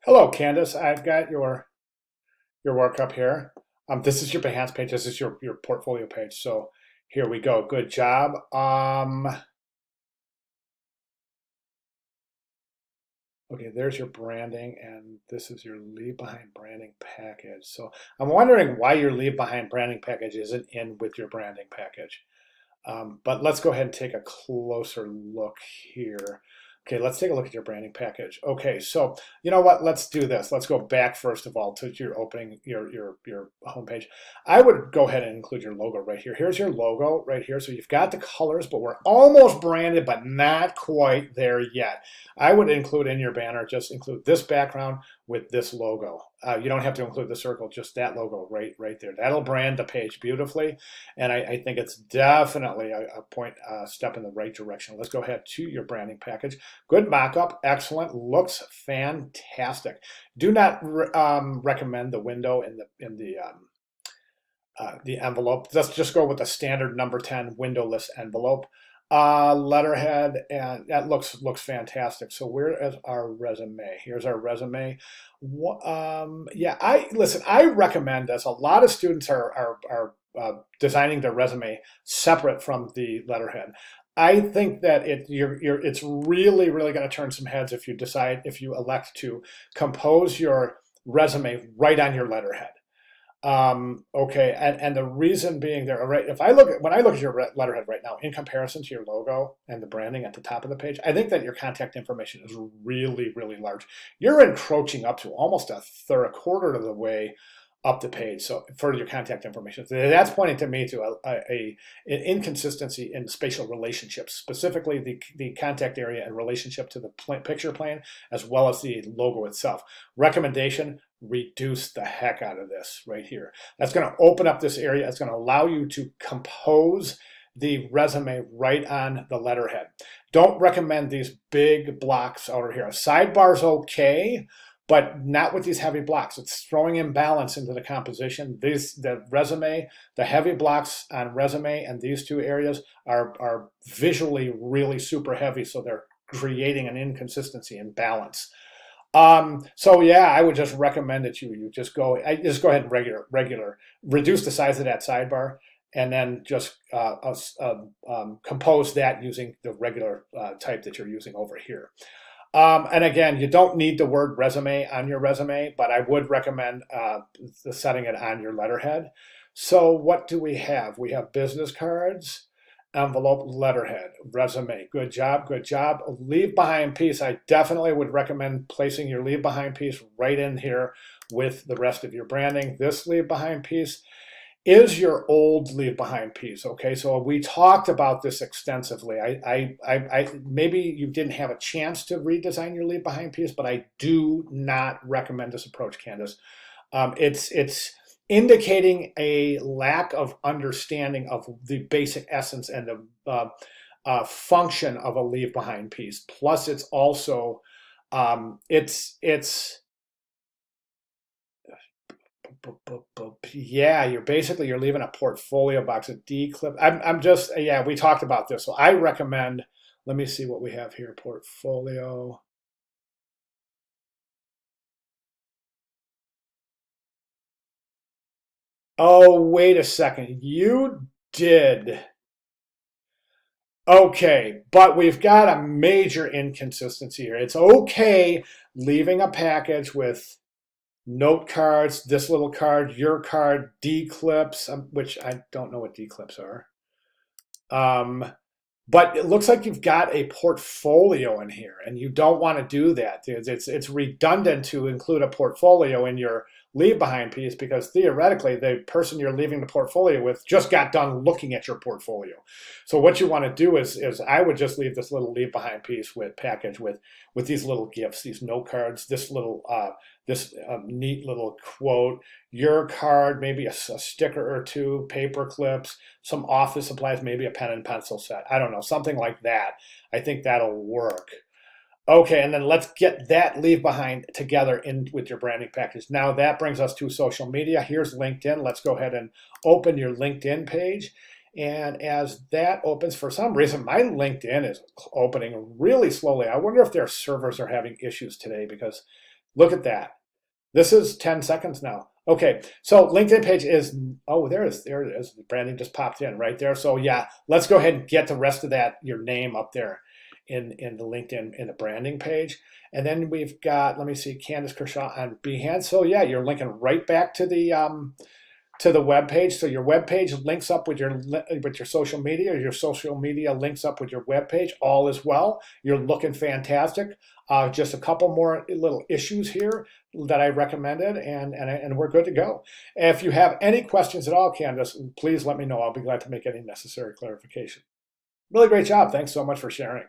Hello, Candice. I've got your work up here. This is your Behance page. This is your portfolio page. So here we go. Good job. Okay, there's your branding, and this is your leave behind branding package. So I'm wondering why your leave behind branding package isn't in with your branding package. But let's go ahead and take a closer look here. Okay, let's take a look at your branding package. Okay, so you know what? Let's do this. Let's go back first of all to your opening, your homepage. I would go ahead and include your logo right here. Here's your logo right here. So you've got the colors, but we're almost branded, but not quite there yet. I would include in your banner, just include this background with this logo. You don't have to include the circle, just that logo right there. That'll brand the page beautifully. And I think it's definitely a step in the right direction. Let's go ahead to your branding package. Good mock-up, excellent, looks fantastic. Do not recommend the window in the envelope. Let's just go with the standard number 10 windowless envelope. Letterhead, and that looks fantastic. So where is our resume? Here's our resume. Yeah, I recommend this. A lot of students are designing their resume separate from the letterhead. I think that it's really going to turn some heads if you elect to compose your resume right on your letterhead. Okay, and the reason being there, right? When I look at your letterhead right now, in comparison to your logo and the branding at the top of the page, I think that your contact information is really large. You're encroaching up to almost a quarter of the way up the page. So for your contact information, so that's pointing to me to an inconsistency in spatial relationships, specifically the contact area in relationship to the picture plane as well as the logo itself. Recommendation: reduce the heck out of this right here. That's going to open up this area. It's going to allow you to compose the resume right on the letterhead. Don't recommend these big blocks over here. Sidebar's okay, but not with these heavy blocks. It's throwing imbalance into the composition. The heavy blocks on resume and these two areas are visually really super heavy, so they're creating an inconsistency in balance. So yeah, I would just recommend that you just go ahead and regular reduce the size of that sidebar, and then just compose that using the regular type that you're using over here. And again, you don't need the word resume on your resume, but I would recommend setting it on your letterhead. So what do we have? We have business cards, envelope, letterhead, resume. Good job, good job. Leave behind piece. I definitely would recommend placing your leave behind piece right in here with the rest of your branding. This leave behind piece is your old leave behind piece. Okay, so we talked about this extensively. I maybe you didn't have a chance to redesign your leave behind piece, but I do not recommend this approach, Candice. It's indicating a lack of understanding of the basic essence and the function of a leave behind piece. Plus, it's also it's yeah, you're leaving a portfolio box, a D clip. I'm just, yeah, we talked about this. So I recommend, let me see what we have here. Portfolio. Oh, wait a second. You did. Okay, but we've got a major inconsistency here. It's okay leaving a package with note cards, this little card, your card, D clips, which I don't know what D clips are. Um, But it looks like you've got a portfolio in here, and you don't want to do that. It's redundant to include a portfolio in your leave behind piece because theoretically the person you're leaving the portfolio with just got done looking at your portfolio. So what you want to do is I would just leave this little leave behind piece with package with these little gifts, these note cards, this neat little quote, your card, maybe a sticker or two, paper clips, some office supplies, maybe a pen and pencil set. I don't know, something like that. I think that'll work. Okay, and then let's get that leave behind together in with your branding package. Now that brings us to social media. Here's LinkedIn. Let's go ahead and open your LinkedIn page. And as that opens, for some reason, my LinkedIn is opening really slowly. I wonder if their servers are having issues today because Look at that. This is 10 seconds now. Okay, so LinkedIn page is, oh, there it is. The branding just popped in right there. So yeah, let's go ahead and get the rest of that, your name up there in the LinkedIn, in the branding page. And then we've got, let me see, Candice Kershaw on Behance. So yeah, you're linking right back to the web page. So your web page links up with your social media. Your social media links up with your web page. All is well. You're looking fantastic. Just a couple more little issues here that I recommended, and we're good to go. If you have any questions at all, Candice, please let me know. I'll be glad to make any necessary clarification. Really great job. Thanks so much for sharing.